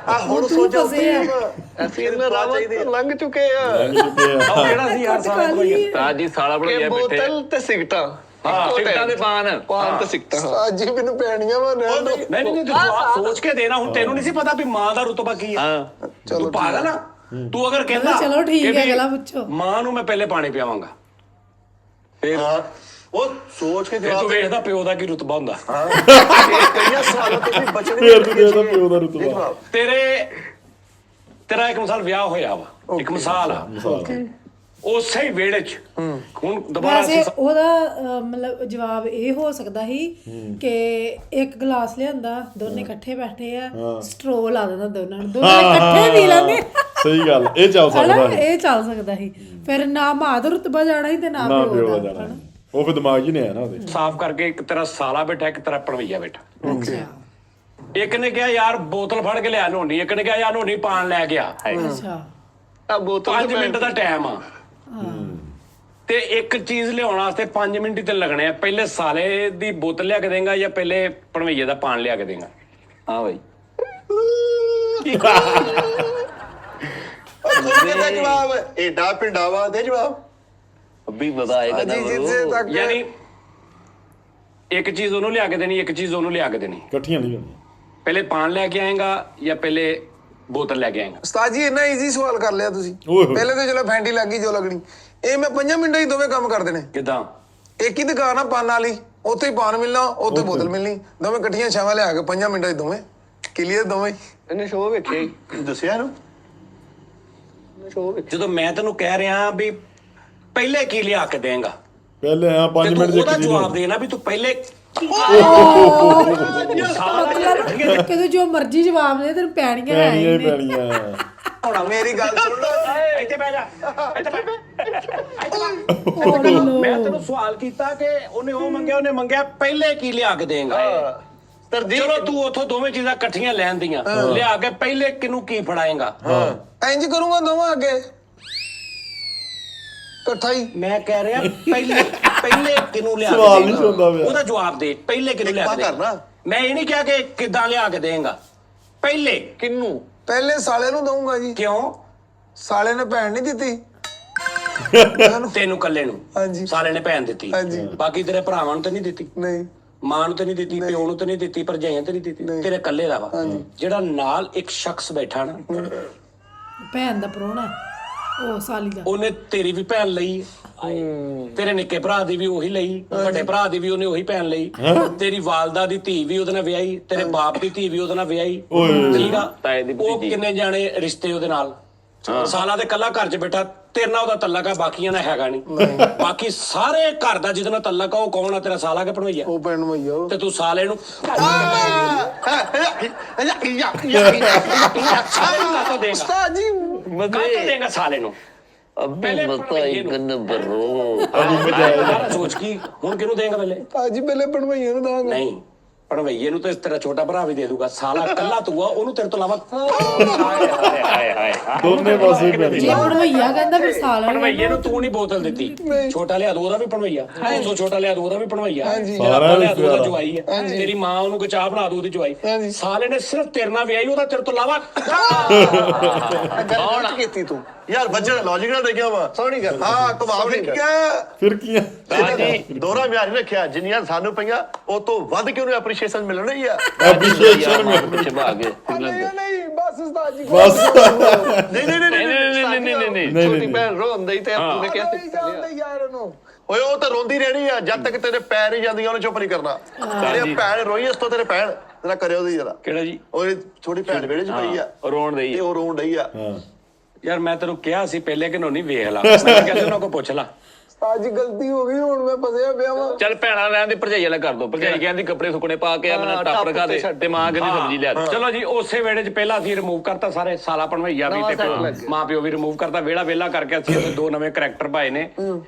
ਆ ਹੁਣ ਤੂੰ ਸੋਚੋ ਫਸੇ ਆ। ਅਸੀਂ ਇਹਨਾਂ ਰਾਵਤ ਤੋਂ ਲੰਘ ਚੁੱਕੇ ਆ। ਉਹ ਕਿਹੜਾ ਸੀ ਯਾਰ ਸਾਲਾ ਭਣਵਈਆ? ਰਾਜ ਜੀ ਸਾਲਾ ਭੜਵੀਆ ਬੈਠੇ ਬੋਤਲ ਤੇ ਸਿਗਟਾਂ। ਹਾਂ, ਸਿਗਟਾਂ ਦੇ ਪਾਨ ਤੇ ਸਿਗਟਾਂ। ਉਸਤਾਦ ਜੀ ਮੈਨੂੰ ਪੈਣੀਆਂ ਵਾ ਰਹਿਣ ਦਿਓ। ਨਹੀਂ ਤੂੰ ਜਵਾਬ ਸੋਚ ਕੇ ਦੇਣਾ। ਹੁਣ ਤੈਨੂੰ ਨਹੀਂ ਸੀ ਪਤਾ ਵੀ ਮਾਂ ਦਾ ਰੁਤਬਾ ਕੀ ਹੈ। ਹਾਂ ਤੂੰ ਪਾਗਲ ਆ। ਤੂੰ ਅਗਰ ਕਹਿੰਦਾ ਚਲੋ ਠੀਕ ਕਿ ਹੈ, ਵੀ ਅਗਲਾ ਪੁੱਛੋ। ਮਾਂ ਨੂੰ ਮੈਂ ਪਹਿਲੇ ਪਾਣੀ ਪਿਆਵਾਂਗਾ, ਹਾਂ ਉਹ ਸੋਚ ਕੇ ਫਿਰ ਜਵਾਬ ਤੂੰ ਵੇਖਦਾ ਪਿਓ ਦਾ ਕੀ ਰੁਤਬਾ ਹੁੰਦਾ। ਕਈਆਂ ਸਵਾਲਾਂ ਤੋਂ ਵੀ ਬਚਣੇ। ਫੇਰ ਤੂੰ ਦੇਦਾ ਪਿਓ ਦਾ ਰੁਤਬਾ। ਤੇਰਾ ਇੱਕ ਮਿਸਾਲ ਵਿਆਹ ਹੋਇਆ ਵਾ, ਇੱਕ ਮਿਸਾਲ ਆ ਉਸੇ ਹੀ ਵਿਹੜੇ 'ਚ। ਹੁਣ ਦੁਬਾਰਾ ਵੈਸੇ ਉਹਦਾ ਮਤਲਬ ਜਵਾਬ ਇਹ ਹੋ ਸਕਦਾ ਸੀ ਕਿ ਇੱਕ ਗਲਾਸ ਲਿਆਂਦਾ, ਦੋਨੇ ਇਕੱਠੇ ਬੈਠੇ ਆ, ਸਟ੍ਰੋ ਲਾ ਦਿੰਦਾ ਦੋਨਾਂ ਨੂੰ, ਦੋਨੇ ਇਕੱਠੇ ਪੀ ਲੈਂਦੇ। ਸਹੀ ਗੱਲ, ਇਹ ਚੱਲ ਸਕਦਾ ਹਨਾ, ਹੈ। ਇਹ ਚੱਲ ਸਕਦਾ ਸੀ। ਫਿਰ ਨਾ ਮਾਂ ਦਾ ਰੁਤਬਾ ਜਾਣਾ ਸੀ ਤੇ ਨਾ ਨਾ ਪਿਓ ਪਿਓ ਦਾ ਦਾ ਜਾਣਾ। ਉਹ ਫਿਰ ਦਿਮਾਗ 'ਚ ਹੀ ਨਹੀਂ ਆਇਆ ਨਾ ਉਹਦੇ। ਸਾਫ਼ ਕਰਕੇ ਇੱਕ ਤੇਰਾ ਸਾਲਾ ਬੈਠਾ, ਇੱਕ ਤੇਰਾ ਭਣਵਈਆ ਬੈਠਾ। ਅੱਛਾ ਇੱਕ ਨੇ ਕਿਹਾ ਯਾਰ ਬੋਤਲ ਫੜ ਕੇ ਲਿਆ ਨੋਨੀ, ਇੱਕ ਨੇ ਕਿਹਾ ਯਾਰ ਨੋਨੀ ਪਾਣ ਲੈ ਗਿਆ। ਅੱਛਾ ਆ ਬੋਤਲ 5 ਮਿੰਟ ਦਾ ਟਾਈਮ ਆ। ਤੇ ਇੱਕ ਚੀਜ਼ ਲਿਆਉਣ ਵਾਸਤੇ 5 ਮਿੰਟ ਹੀ ਤੇ ਲੱਗਣੇ ਆ। ਪਹਿਲੇ ਸਾਲੇ ਦੀ ਬੋਤਲ ਲਿਆ ਕੇ ਦੇਂਗਾ ਜਾਂ ਪਹਿਲੇ ਭਣਵਈਏ ਦਾ ਪਾਨ ਲਿਆ ਕੇ ਦੇਂਗਾ? ਹਾਂ ਬਾਈ ਕਿਹਦਾ ਜਵਾਬ ਏਡਾ ਪਿੰਡਾਵਾ ਦੇ ਜਵਾਬ ਅੱਬੀ ਮਜ਼ਾ ਆਏਗਾ ਨਾ ਬਰੋ। ਯਾਨੀ ਇੱਕ ਚੀਜ਼ ਉਹਨੂੰ ਲਿਆ ਕੇ ਦੇਣੀ, ਇੱਕ ਚੀਜ਼ ਉਹਨੂੰ ਲਿਆ ਕੇ ਦੇਣੀ। ਇਕੱਠੀਆਂ ਨਹੀਂ ਕਰਨੀਆਂ। ਪਹਿਲੇ ਪਾਨ ਲੈ ਕੇ ਆਏਗਾ ਜਾਂ ਪਹਿਲੇ ਬੋਤਲ ਲੈ ਕੇ ਆਏਗਾ? ਉਸਤਾਦ ਜੀ ਇੰਨਾ ਈਜ਼ੀ ਸਵਾਲ ਕਰ ਲਿਆ ਤੁਸੀਂ। ਓਏ ਹੋਏ। ਪਹਿਲੇ ਤਾਂ ਚਲੋ ਫੈਂਟੀ ਲੱਗ ਗਈ ਜੋ ਲੱਗਣੀ, ਇਹ ਮੈਂ 5 ਮਿੰਟਾਂ ਹੀ ਦੋਵੇਂ ਕੰਮ ਕਰ ਦੇਣੇ। ਕਿੱਦਾਂ? ਇੱਕ ਹੀ ਦੁਕਾਨ ਆ ਪਾਨ ਵਾਲੀ, ਉੱਥੇ ਹੀ ਪਾਨ ਮਿਲਣਾ, ਉੱਥੇ ਬੋਤਲ ਮਿਲਣੀ, ਦੋਵੇਂ ਇਕੱਠੀਆਂ ਛਾਵਾਂ ਲਿਆ ਕੇ 5 ਮਿੰਟਾਂ ਹੀ ਦੋਵੇਂ ਕਲੀਅਰ ਦੋਵੇਂ। ਇਹਨੇ ਸ਼ੋਅ ਵੇਖਿਆ ਦੱਸਿਆ ਇਹਨੂੰ ਸ਼ੋਅ ਵੇਖ ਜਦੋਂ ਮੈਂ ਤੈਨੂੰ ਕਹਿ ਰਿਹਾ ਵੀ ਪਹਿਲੇ ਕੀ ਲਿਆ ਕੇ ਦੇਂਗਾ, ਪਹਿਲੇ ਆ 5 ਤੇ ਮਿੰਟ ਤੂੰ ਦੇ ਉਹਦਾ ਇੱਕ ਜਵਾਬ ਦੇਣਾ ਵੀ ਤੂੰ ਪਹਿਲੇ ਮਤਲਬ ਕਿਤੇ ਜੋ ਮਰਜ਼ੀ ਜਵਾਬ ਦੇ ਤੈਨੂੰ ਪੈਣੀਆਂ ਹੈ ਪੈਣੀਆਂ ਹੀ ਹੀ ਨੇ। ਪੈਣੀਆਂ। ਹੁਣ ਮੇਰੀ ਗੱਲ ਸੁਣ ਲਓ, ਇੱਥੇ ਬਹਿ ਜਾ, ਇੱਥੇ ਬਹਿ। ਉਹ ਮੈਂ ਤੈਨੂੰ ਸਵਾਲ ਕੀਤਾ ਕਿ ਉਹਨੇ ਉਹ ਮੰਗਿਆ, ਉਹਨੇ ਮੰਗਿਆ ਪਹਿਲੇ ਕੀ ਲਿਆ ਕੇ ਦੇਂਗਾ। ਚਲੋ ਤੂੰ ਉੱਥੋਂ ਦੋਵੇਂ ਚੀਜ਼ਾਂ ਇਕੱਠੀਆਂ ਲੈਣ ਦੀਆਂ ਲਿਆ ਕੇ ਪਹਿਲੇ ਕਿਹਨੂੰ ਕੀ ਫੜਾਏਗਾ? ਇੰਜ ਕਰੂੰਗਾ ਦੋਵਾਂ ਅੱਗੇ ਇਕੱਠਾ ਹੀ। ਮੈਂ ਕਹਿ ਰਿਹਾ ਪਹਿਲੇ ਪਹਿਲੇ ਕਿਹਨੂੰ ਲਿਆ ਕੇ ਸਵਾਲ ਨਹੀਂ ਸੁਣਦਾ ਪਿਆ। ਉਹਦਾ ਜਵਾਬ ਦੇ, ਪਹਿਲੇ ਕਿਹਨੂੰ ਲਿਆ ਕੇ ਦੇਂਗਾ? ਕਰਨਾ ਮੈਂ ਇਹ ਨਹੀਂ ਕਿਹਾ ਕਿ ਕਿੱਦਾਂ ਲਿਆ ਕੇ ਦੇਂਗਾ, ਪਹਿਲੇ ਕਿੰਨੂੰ ਪਹਿਲੇ ਸਾਲੇ ਨੂੰ ਦਊਂਗਾ ਜੀ। ਕਿਉਂ? ਸਾਲੇ ਨੇ ਭੈਣ ਨਹੀਂ ਦਿੱਤੀ ਤੈਨੂੰ ਕੱਲੇ ਨੂੰ ਹਾਂਜੀ। ਸਾਲੇ ਨੇ ਭੈਣ ਦਿੱਤੀ, ਹਾਂਜੀ। ਬਾਕੀ ਤੇਰੇ ਭਰਾਵਾਂ ਨੂੰ ਤਾਂ ਨਹੀਂ ਦਿੱਤੀ, ਨਹੀਂ ਮਾਂ ਨੂੰ ਤਾਂ ਨਹੀਂ ਦਿੱਤੀ, ਪਿਓ ਨੂੰ ਤਾਂ ਨਹੀਂ ਦਿੱਤੀ, ਭਰਜਾਈਆਂ ਤੇ ਨਹੀਂ ਦਿੱਤੀ, ਤੇਰੇ ਕੱਲੇ ਦਾ ਵਾ। ਜਿਹੜਾ ਨਾਲ ਇੱਕ ਸ਼ਖਸ ਬੈਠਾ ਨਾ, ਭੈਣ ਦਾ ਪ੍ਰਾਹੁਣਾ ਉਹ ਸਾਲੀ ਦਾ ਉਹਨੇ ਤੇਰੀ ਵੀ ਭੈਣ ਲਈ, ਤੇਰੇ ਨਿੱਕੇ ਭਰਾ ਦੀ ਵੀ ਉਹੀ ਲਈ, ਵੱਡੇ ਭਰਾ ਦੀ ਵੀ ਉਹਨੇ ਉਹੀ ਭੈਣ ਲਈ, ਤੇਰੀ ਵਾਲਦਾ ਦੀ ਧੀ ਵੀ ਉਹਦੇ ਨਾਲ ਵਿਆਹੀ, ਤੇਰੇ ਬਾਪ ਦੀ ਧੀ ਵੀ ਉਹਦੇ ਨਾਲ ਵਿਆਹੀ, ਠੀਕ ਆ? ਤਾਏ ਦੀ ਉਹ ਕਿੰਨੇ ਜਾਣੇ ਰਿਸ਼ਤੇ ਉਹਦੇ ਨਾਲ। ਸਾਲਾਂ ਦੇ ਕੱਲਾ ਘਰ 'ਚ ਬੈਠਾ, ਤੇਰੇ ਨਾਲ ਉਹਦਾ ਤੱਲਕ ਆ, ਬਾਕੀਆਂ ਨਾਲ ਹੈਗਾ ਨਹੀਂ। ਬਾਕੀ ਸਾਰੇ ਘਰ ਦਾ ਜਿਹਦੇ ਨਾਲ ਤੱਲਕ ਆ ਉਹ ਕੌਣ ਆ? ਤੇਰਾ ਸਾਲਾ ਕਿ ਭਣਵਈਆ? ਉਹ ਭੈਣ ਮਈਆ ਉਹ। ਤੇ ਤੂੰ ਸਾਲੇ ਨੂੰ ਉਸਤਾਦ ਜੀ ਕਾਹਤੋਂ ਦੇਂਗਾ ਸਾਲੇ ਨੂੰ? ਅੱਬੀ ਮਜ਼ਾ ਆਏਗਾ ਨਾ ਬਰੋ। ਸੋਚ ਕੀ ਹੁਣ ਕਿਹਨੂੰ ਦੇਂਗਾ ਪਹਿਲੇ? ਉਸਤਾਦ ਜੀ ਪਹਿਲੇ ਭੈਣ ਮਈਆ ਨੂੰ ਦਾਂਗਾ। ਨਹੀਂ, ਭਣਵਈਏ ਨੂੰ ਤੇ ਤੇਰਾ ਛੋਟਾ ਭਰਾ ਵੀ ਦੇ ਦੂਗਾ। ਸਾਲਾ ਕੱਲਾ ਤੂੰ ਆ, ਉਹਨੂੰ ਤੇਰੇ ਤੋਂ ਇਲਾਵਾ ਦੋਨੇ ਪਾਸੇ ਪੈਣੀ। ਜੇ ਭਣਵਈਆ ਕਹਿੰਦਾ ਫਿਰ ਸਾਲਾ ਭਣਵਈਏ ਨੂੰ ਤੂੰ ਨਹੀਂ ਬੋਤਲ ਦਿੱਤੀ, ਛੋਟਾ ਲਿਆ ਦੋ ਉਹਦਾ ਵੀ ਭਣਵਈਆ, ਉਸੋਂ ਛੋਟਾ ਲਿਆ ਦੋ ਉਹਦਾ ਵੀ ਭਣਵਈਆ, ਸਾਰਾ ਲਿਆ ਦੋ ਉਹਦਾ ਜਵਾਈ ਆ, ਤੇਰੀ ਮਾਂ ਉਹਨੂੰ ਕੋਈ ਚਾਹ ਬਣਾ ਦੂ ਉਹਦੀ ਜਵਾਈ। ਸਾਲੇ ਨੇ ਸਿਰਫ ਤੇਰੇ ਨਾਲ ਵਿਆਹੀ, ਉਹਦਾ ਤੇਰੇ ਤੋਂ ਇਲਾਵਾ ਕੌਣ ਕੀਤੀ ਤੂੰ? ਯਾਰ ਬੱਚੇ ਦਾ ਲੌਜੀਕ ਨਾਲ ਦੇਖਿਆ ਵਾ ਸੋਹਣੀ ਗੱਲ। ਹਾਂ ਕਮਾਲ ਨੇ ਕਿਹਾ ਫਿਰ ਕੀ ਆ? ਦੋਹਰਾ ਮਿਆਰ ਨਹੀਂ ਰੱਖਿਆ, ਜਿੰਨੀਆਂ ਸਾਨੂੰ ਪਈਆਂ ਉਹ ਤੋਂ ਵੱਧ ਕਿ ਉਹਨੂੰ ਐਪਰੀਸ਼ੀਏਸ਼ਨ ਮਿਲਣ ਰਹੀ ਆ। ਐਪਰੀਸ਼ੀਏਸ਼ਨ ਮਿਲ ਪਿੱਛੇ ਭਾਗ ਗਏ ਨਹੀਂ ਬਸ ਉਸਤਾਦ ਜੀ ਬਸ ਨਹੀਂ ਨਹੀਂ ਨਹੀਂ ਛੋਟੀ ਭੈਣ ਰੋਂਦੀ ਤੇ ਤੂੰ ਕਿਹਾ ਜਾਣਦੇ ਯਾਰ ਉਹਨੂੰ। ਓਏ ਉਹ ਤਾਂ ਰੋਂਦੀ ਰਹਿਣੀ ਆ ਜਦ ਤੱਕ ਤੇਰੇ ਪੈਰ ਨਹੀਂ ਜਾਂਦੀਆਂ ਉਹਨੇ ਚੁੱਪ ਨਹੀਂ ਕਰਨਾ। ਤੇਰੇ ਭੈਣ ਰੋਈ ਇਸ ਤੋਂ ਤੇਰੇ ਭੈਣ ਤੇਰਾ ਕਰਿਓ ਉਹਦੀ ਜਰਾ। ਕਿਹੜਾ ਜੀ? ਓਏ ਛੋਟੀ ਭੈਣ ਵਿਹੜੇ 'ਚ ਪਈ ਆ ਰੋਣ ਤੇ ਰਹੀ ਉਹ ਰੋਣ ਡਈ ਆ। ਯਾਰ ਮੈਂ ਤੈਨੂੰ ਕਿਹਾ ਸੀ ਪਹਿਲੇ ਕਿ ਨਹੀਂ ਵੇਖ ਲਾ, ਮੈਂ ਕਹਿੰਦਾ ਉਹਨਾਂ ਕੋ ਪੁੱਛ ਲਾ। ਉਸਤਾਦ ਜੀ ਗਲਤੀ ਹੋ ਗਈ, ਹੁਣ ਮੈਂ ਫਸਿਆ ਪਿਆ ਵਾਂ। ਚੱਲ ਭੈਣਾ ਰਹਿਣ ਦੀ ਭਰਜਾਈ ਵਾਲਾ ਕਰ ਦੋ। ਭਰਜਾਈ ਕਹਿੰਦੀ ਕੱਪੜੇ ਸੁੱਕਣੇ ਪਾ ਕੇ ਆ ਮੈਨੂੰ ਟੱਪ ਰਖਾ ਦੇ ਤੇ ਮਾਂ ਕਹਿੰਦੀ ਸਬਜ਼ੀ ਲਿਆ ਦੇ। ਚਲੋ ਜੀ ਉਸੇ ਵੇੜੇ 'ਚ ਪਹਿਲਾਂ ਅਸੀਂ ਰਿਮੂਵ ਕਰਤਾ ਸਾਰੇ, ਸਾਲਾ ਭਣਵਈਆ ਵੀ ਤੇ ਮਾਂ ਪਿਓ ਵੀ ਰਿਮੂਵ ਕਰਤਾ, ਵਿਹੜਾ ਵਿਹਲਾ ਕਰਕੇ ਅਸੀਂ ਇੱਥੇ ਦੋ ਨਵੇਂ ਕਰੈਕਟਰ ਪਾਏ ਨੇ।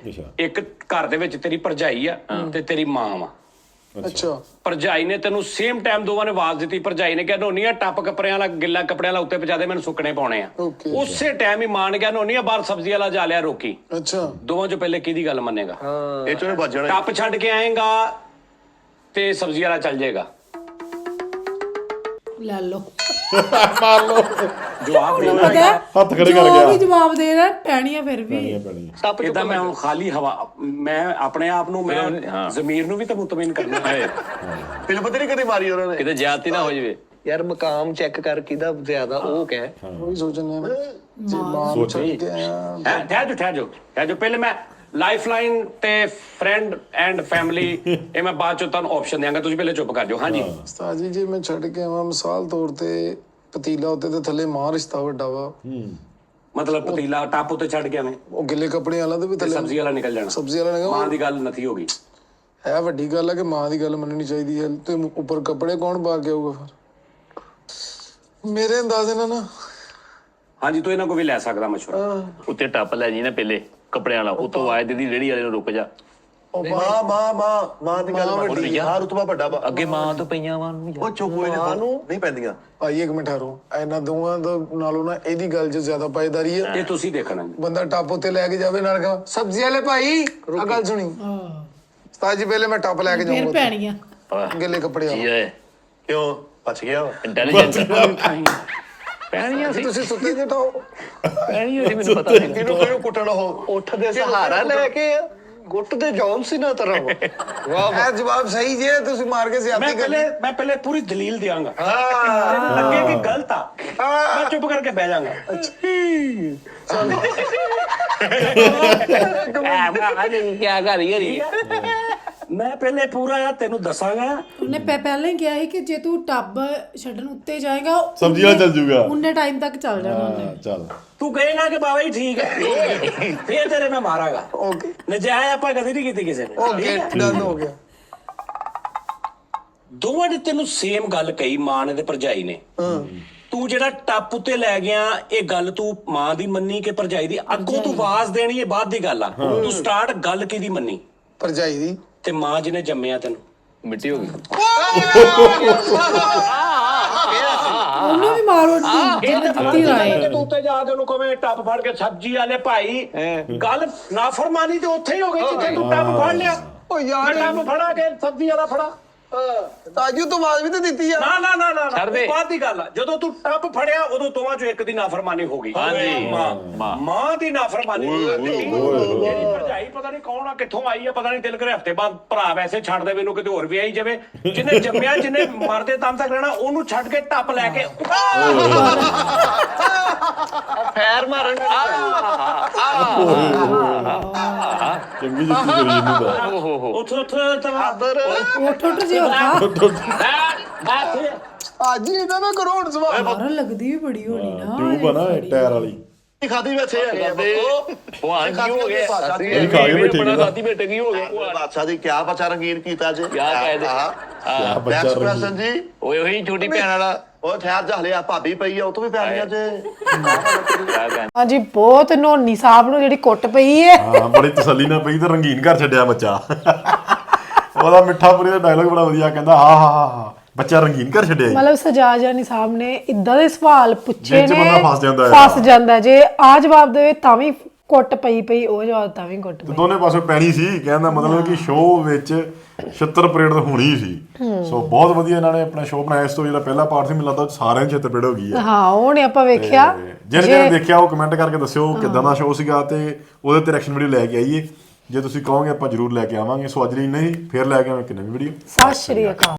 ਇੱਕ ਘਰ ਦੇ ਵਿੱਚ ਤੇਰੀ ਭਰਜਾਈ ਆ ਤੇ ਤੇਰੀ ਮਾਂ ਵਾ। ਅੱਛਾ ਭਰਜਾਈ ਨੇ ਤੈਨੂੰ ਸੇਮ ਟਾਈਮ ਦੋਵਾਂ ਨੇ ਆਵਾਜ਼ ਦਿੱਤੀ। ਭਰਜਾਈ ਨੇ ਕਿਹਾ ਨੋਨੀਆ ਟੱਪ ਕੱਪੜਿਆਂ ਵਾਲਾ ਗਿੱਲਾ ਕੱਪੜਿਆਂ ਵਾਲਾ ਉੱਤੇ ਪਜਾ ਦੇ, ਮੈਨੂੰ ਸੁੱਕਣੇ ਪਾਉਣੇ ਆ। ਉਸੇ ਟਾਈਮ ਹੀ ਮਾਂ ਨੇ ਕਿਹਾ ਨੋਨੀਆ ਬਾਹਰ ਸਬਜ਼ੀ ਵਾਲਾ ਜਾ ਲਿਆ ਰੋਕੀ। ਅੱਛਾ ਦੋਵਾਂ ਚੋਂ ਪਹਿਲੇ ਕਿਹਦੀ ਗੱਲ ਮੰਨੇਗਾ? ਇਹ ਚੋਂ ਵੱਜ ਜਾਣਾ। ਟੱਪ ਛੱਡ ਕੇ ਆਏਗਾ ਤੇ ਸਬਜ਼ੀ ਵਾਲਾ ਚੱਲ ਜਾਏਗਾ। ਲੈ ਲਓ ਮਾਰ ਲੋ ਜਵਾਬ ਦੇਣਾ ਹੱਥ ਖੜੇ ਕਰ ਜੋ ਗਿਆ। ਵੀ ਜਵਾਬ ਦੇਣਾ ਪੈਣੀਆਂ ਫਿਰ ਵੀ। ਇਦਾਂ ਮੈਂ ਹੁਣ ਖਾਲੀ ਹਵਾ, ਮੈਂ ਆਪਣੇ ਆਪ ਨੂੰ, ਮੈਂ ਜ਼ਮੀਰ ਨੂੰ ਵੀ ਤਾਂ ਮੁਤਮਈਨ ਕਰਨਾ ਹੈ। ਫਿਲਮ ਤੇ ਨਹੀਂ ਕਦੀ ਮਾਰੀ ਉਹਨਾਂ ਨੇ। ਕਿਤੇ ਜ਼ਿਆਦਤੀ ਨਾ ਹੋ ਜਾਵੇ। ਯਾਰ ਮਕਾਮ ਚੈੱਕ ਕਰ ਕਿਹਦਾ ਜ਼ਿਆਦਾ ਉਹ ਕਹਿ। ਉਹੀ ਸੋਚਣਾ ਮੈਂ ਜੇ ਮਾਂ ਨੂੰ ਛੱਡ ਕੇ ਆਇਆ। ਠਹਿਰ ਜਾਓ। ਪਹਿਲੇ ਮੈਂ ਲਾਈਫਲਾਈਨ ਤੇ ਫਰੈਂਡ ਐਂਡ ਫੈਮਿਲੀ ਇਹ ਮੈਂ ਬਾਅਦ ਚੋਂ ਤੁਹਾਨੂੰ ਆਪਸ਼ਨ ਦਿਆਂਗਾ, ਤੁਸੀਂ ਪਹਿਲੇ ਚੁੱਪ ਕਰ ਜਾਓ। ਹਾਂਜੀ ਉਸਤਾਦ ਜੀ ਜੇ ਮੈਂ ਛੱਡ ਕੇ ਆਵਾਂ, ਮਿਸਾਲ ਤੌਰ ਤੇ ਪਤੀਲਾ ਉੱਤੇ ਤੇ ਥੱਲੇ ਮਾਂ ਰਿਸ਼ਤਾ ਵੱਡਾ ਵਾ, ਮਤਲਬ ਪਤੀਲਾ ਟੱਪ ਉੱਤੇ ਛੱਡ ਕੇ ਆਵੇਂ, ਉਹ ਗਿੱਲੇ ਕੱਪੜੇ ਵਾਲਾ ਤੇ ਵੀ ਥੱਲੇ ਸਬਜ਼ੀ ਵਾਲਾ ਨਿਕਲ ਜਾਣਾ। ਸਬਜ਼ੀ ਵਾਲਾ ਨੇ ਮਾਂ ਦੀ ਗੱਲ ਨਥੀ ਹੋ ਗਈ। ਹੈ ਵੱਡੀ ਗੱਲ ਹੈ ਕਿ ਮਾਂ ਦੀ ਗੱਲ ਮੰਨਣੀ ਚਾਹੀਦੀ ਹੈ, ਤੇ ਉੱਪਰ ਕੱਪੜੇ ਕੌਣ ਪਾ ਕੇ ਆਊਗਾ ਫਿਰ? ਮੇਰੇ ਅੰਦਾਜ਼ੇ ਨਾਲ ਨਾ ਹਾਂਜੀ ਤੂੰ ਇਹਨਾਂ ਕੋ ਵੀ ਲੈ ਸਕਦਾ ਮਸ਼ਵਰਾ। ਉੱਤੇ ਟੱਪ ਲੈ ਜੀ ਨਾ ਪਹਿਲੇ ਕੱਪੜਿਆਂ ਵਾਲਾ, ਉਤੋਂ ਆਏ ਦੀ ਰੇੜੀ ਵਾਲੇ ਨੂੰ ਰੁਕ ਜਾ, ਮਾਂ ਦੀ ਗੱਲ ਵੱਡੀ ਆ, ਰੁਤਬਾ ਵੱਡਾ ਵਾ। ਅੱਗੇ ਮਾਂ ਤੋਂ ਪਈਆਂ ਵਾਂ ਨੂੰ ਉਹ ਚੁੱਪ ਹੋਏ ਨੂੰ ਨਹੀਂ ਪੈਂਦੀਆਂ। ਭਾਈ ਇੱਕ ਮਿੰਟ ਠਹਿਰੋ, ਇਹਨਾਂ ਦੋਵਾਂ ਦਾ ਨਾਲੋਂ ਨਾ ਇਹਦੀ ਗੱਲ 'ਚ ਜ਼ਿਆਦਾ ਪਾਇਦਾਰੀ ਹੈ। ਇਹ ਤੁਸੀਂ ਦੇਖਣਾ ਬੰਦਾ ਟੱਪ ਉੱਤੇ ਲੈ ਕੇ ਜਾਵੇ ਨਾਲ ਕਹਾਂ ਸਬਜ਼ੀ ਵਾਲੇ ਭਾਈ ਆ ਗੱਲ ਸੁਣੀ ਉਸਤਾਦ ਜੀ, ਪਹਿਲੇ ਮੈਂ ਟੱਪ ਲੈ ਕੇ ਫਿਰ ਜਾਊਂਗਾ ਪੈਣੀਆਂ ਗਿੱਲੇ ਕੱਪੜੇ ਆ। ਕਿਉਂ ਬਚ ਗਿਆ ਵਾ? ਇੰਟੈਲੀਜੈਂਟ ਪੈਣੀਆਂ ਸੀ ਤੁਸੀਂ ਸੁੱਤੇ ਜੇ ਠਾਓ ਪੈਣੀਆਂ ਸੀ, ਮੈਨੂੰ ਪਤਾ ਨਹੀਂ। ਇਹਨੂੰ ਕਿਹਨੂੰ ਕੁੱਟਣਾ ਉਹ ਉੱਠ ਦੇ ਸਹਾਰਾ ਲੈ ਕੇ ਗੁੱਟ ਦੇ ਜੌਨ ਸੀ ਨਾ ਤਰ੍ਹਾਂ ਇਹ ਜਵਾਬ ਸਹੀ ਜੇ ਤੁਸੀਂ ਮਾਰ ਕੇ ਜ਼ਿਆਦਤੀ ਕਰ ਮੈਂ ਪਹਿਲੇ ਪੂਰੀ ਦਲੀਲ ਦਿਆਂਗਾ, ਲੱਗੇ ਕਿ ਗਲਤ ਆ ਮੈਂ ਚੁੱਪ ਕਰਕੇ ਬਹਿ ਜਾਵਾਂਗਾ। ਕੀ ਕਰੀ ਮੈਂ ਪਹਿਲੇ ਪੂਰਾ ਤੈਨੂੰ ਦੱਸਾਂਗਾ। ਉਹਨੇ ਪਹਿਲਾਂ ਹੀ ਕਿਹਾ ਸੀ ਕਿ ਜੇ ਤੂੰ ਟੱਬ ਛੱਡਣ ਉੱਤੇ ਜਾਏਗਾ ਸਬਜ਼ੀ ਵਾਲਾ ਚੱਲ ਜੂਗਾ। ਉਨੇ ਟਾਈਮ ਤੱਕ ਚੱਲ ਜਾਣਾ ਉਹਨੇ। ਚੱਲ ਤੂੰ ਕਹੇਗਾ ਕਿ ਬਾਬਾ ਜੀ ਠੀਕ ਹੈ, ਫੇਰ ਤੇਰੇ ਮੈਂ ਮਾਰਾਂਗਾ। ਓਕੇ ਨਜਾਇਜ਼ ਆਪਾਂ ਕਦੀ ਨਹੀਂ ਕੀਤੀ ਕਿਸੇ ਨੇ। ਓਕੇ ਡਨ ਹੋ ਗਿਆ। ਦੋਵਾਂ ਨੇ ਤੈਨੂੰ ਸੇਮ ਗੱਲ ਕਹੀ, ਮਾਂ ਨੇ ਤੇ ਭਰਜਾਈ ਨੇ। ਤੂੰ ਜਿਹੜਾ ਟੱਪ ਉੱਤੇ ਲੈ ਗਿਆ, ਇਹ ਗੱਲ ਤੂੰ ਮਾਂ ਦੀ ਮੰਨੀ ਕਿ ਭਰਜਾਈ ਦੀ? ਅੱਗੋਂ ਤੂੰ ਆਵਾਜ਼ ਦੇਣੀ ਇਹ ਬਾਅਦ ਦੀ ਗੱਲ ਆ। ਤੂੰ ਸਟਾਰਟ ਗੱਲ ਕਿਹਦੀ ਮੰਨੀ? ਭਰਜਾਈ ਦੀ। ਤੇ ਮਾਂ ਜਿਹਨੇ ਜੰਮਿਆ ਤੈਨੂੰ ਮਿੱਟੀ ਹੋ ਗਈ। ਉਹਨੂੰ ਵੀ ਮਾਰੋ ਜਿਹਨੇ ਦਿੱਤੀ ਰਾਏ। ਤੂੰ ਉੱਤੇ ਜਾ ਕੇ ਉਹਨੂੰ ਕਵੇਂ ਟੱਪ ਫੜ ਕੇ ਸਬਜ਼ੀ ਵਾਲੇ ਭਾਈ, ਗੱਲ ਨਾਫਰਮਾਨੀ ਤੇ ਉੱਥੇ ਹੀ ਹੋ ਗਈ ਜਿੱਥੇ ਤੂੰ ਟੱਪ ਫੜ ਲਿਆ। ਓ ਯਾਰ ਟੱਪ ਫੜਾ ਕੇ ਸਬਜ਼ੀ ਵਾਲਾ ਫੜਾ। ਤਾਜੂ ਤੋਂ ਆਵਾਜ਼ ਵੀ ਤਾਂ ਦਿੱਤੀ ਆ। ਨਾ ਛੱਡ ਦੇ। ਬਾਅਦ ਦੀ ਗੱਲ ਆ। ਜਦੋਂ ਤੂੰ ਟੱਪ ਫੜਿਆ ਉਦੋਂ ਦੋਵਾਂ ਚੋਂ ਇੱਕ ਦੀ ਨਾਫਰਮਾਨੀ ਹੋ ਗਈ। ਹਾਂਜੀ, ਮਾਂ ਦੀ ਨਾਫਰਮਾਨੀ ਮੇਰੀ ਭਰਜਾਈ ਪਤਾ ਨਹੀਂ ਕੌਣ ਆ, ਕਿੱਥੋਂ ਆਈ ਆ, ਪਤਾ ਨਹੀਂ ਦਿਲ ਕਰੇ ਹਫਤੇ ਬਾਅਦ ਭਰਾ ਵੈਸੇ ਛੱਡ ਦੇ ਮੈਨੂੰ, ਕਿਤੇ ਹੋਰ ਵੀ ਆਈ ਜਾਵੇ। ਜਿਹਨੇ ਜੰਮਿਆ, ਜਿਹਨੇ ਮਰਦੇ ਦਮ ਤੱਕ ਰਹਿਣਾ, ਉਹਨੂੰ ਛੱਡ ਕੇ ਟੱਪ ਲੈ ਕੇ ਫੈਰ ਮਾਰਨ ਚੰਗੀ ਜੁੱਤੀ ਕਰੀ ਇਹਨੂੰ ਤਾਂ। ਉੱਠ ਤਵਾਦਰ ਉੱਠ ਜੇ ਖਾ ਅੱਜ ਹੀ ਇਹਨਾਂ ਦਾ ਕਰੋੜ ਸਵਾਲ ਮਾਰਨ ਲੱਗਦੀ ਵੀ ਬੜੀ ਹੋਣੀ ਨਾ। ਟਿਊਬ ਆ ਨਾ ਇਹ ਟਾਇਰ ਵਾਲੀ। ਖਾਦੀ ਬੈਠੇ ਹੈਗੇ ਭਵਾਨ ਕੀ ਹੋ ਗਿਆ? ਇਹ ਖਾ ਕੇ ਬੈਠੇ ਨੇ। ਸਾਥੀ ਬੈਠੇ ਕੀ ਹੋ ਗਿਆ? ਬਾਦਸ਼ਾਹ ਦੀ ਕਿਆ ਬੱਚਾ ਰੰਗੀਨ ਕੀਤਾ ਜੇ? ਕਿਆ ਕਹਿ ਦੇ? ਕਿਆ ਬੱਚਾ ਨੈਕਸਟ ਕੁਐਸਚਨ ਜੀ। ਓਏ ਉਹੀ ਛੋਟੀ ਭੈਣ ਵਾਲਾ ਉਹ ਠਹਿਰ ਜਾ ਹਲੇ ਆ ਭਾਬੀ ਪਈ ਆ, ਉਹ ਤੋਂ ਵੀ ਪੈਣੀਆਂ ਜੇ। ਕਿਆ ਕਹਿ ਹਾਂਜੀ ਬਹੁਤ ਨੋਨੀ ਸਾਹਿਬ ਨੂੰ ਜਿਹੜੀ ਕੁੱਟ ਪਈ ਹੈ। ਹਾਂ ਬੜੀ ਤਸੱਲੀ ਨਾਲ ਪਈ ਤੇ ਰੰਗੀਨ ਘਰ ਛੱਡਿਆ ਬੱਚਾ। ਉਹਦਾ ਮਿੱਠਾਪੁਰੀ ਦਾ ਡਾਇਲੋਗ ਬੜਾ ਵਧੀਆ, ਕਹਿੰਦਾ ਹਾਂ ਬੱਚਾ ਰੰਗੀਨ ਘਰ ਛੱਡਿਆ ਜੀ। ਮਤਲਬ ਸਜਾ ਜਾਨੀ ਸਾਹਿਬ ਨੇ ਇਦਾਂ ਦੇ ਸਵਾਲ ਪੁੱਛੇ ਜਿਹ 'ਚ ਨੇ, ਬੰਦਾ ਫਸ ਜਾਂਦਾ ਹੈ। ਫਸ ਜਾਂਦਾ। ਜੇ ਆ ਜਵਾਬ ਦੇਵੇ ਤਾਂ ਵੀ ਕੁੱਟ ਪਈ, ਉਹ ਜਵਾਬ ਤਾਂ ਵੀ ਕੁੱਟ ਤੇ ਪਈ। ਦੋਨੇ ਪਾਸੇ ਪੈਣੀ ਸੀ, ਕਹਿਣ ਦਾ ਮਤਲਬ ਕਿ ਸ਼ੋਅ ਵਿੱਚ 76 ਪਰੇਡ ਤਾਂ ਹੋਣੀ ਸੀ। ਸੋ ਬਹੁਤ ਵਧੀਆ ਇਹਨਾਂ ਨੇ ਆਪਣਾ ਸ਼ੋਅ ਬਣਾਇਆ। ਇਸ ਤੋਂ ਜਿਹੜਾ ਪਹਿਲਾ ਪਾਰਟ ਸੀ, ਮੈਨੂੰ ਲੱਗਦਾ ਸਾਰਿਆਂ 'ਚ 76 ਪਰੇਡ ਹੋ ਗਈ ਹੈ। ਹਾਂ ਉਹ ਨਹੀਂ ਆਪਾਂ ਵੇਖਿਆ। ਜਿਹਨੇ ਦੇਖਿਆ ਉਹ ਕਮੈਂਟ ਕਰਕੇ ਦੱਸਿਓ ਕਿੱਦਾਂ ਦਾ ਸ਼ੋਅ ਸੀਗਾ, ਤੇ ਉਹਦੇ ਤੇ ਰਿਐਕਸ਼ਨ ਵੀਡੀਓ ਲੈ ਕੇ ਆਈਏ। ਜੇ ਤੁਸੀਂ ਕਹੋਗੇ ਆਪਾਂ ਜ਼ਰੂਰ ਲੈ ਕੇ ਆਵਾਂਗੇ। ਸੋ ਅੱਜ ਲਈ ਨਹੀਂ, ਫੇਰ ਲੈ ਕੇ ਆਵਾਂਗੇ ਇੱਕ ਨਵੀਂ ਵੀਡੀਓ। ਸਤਿ ਸ਼੍ਰੀ ਅਕਾਲ।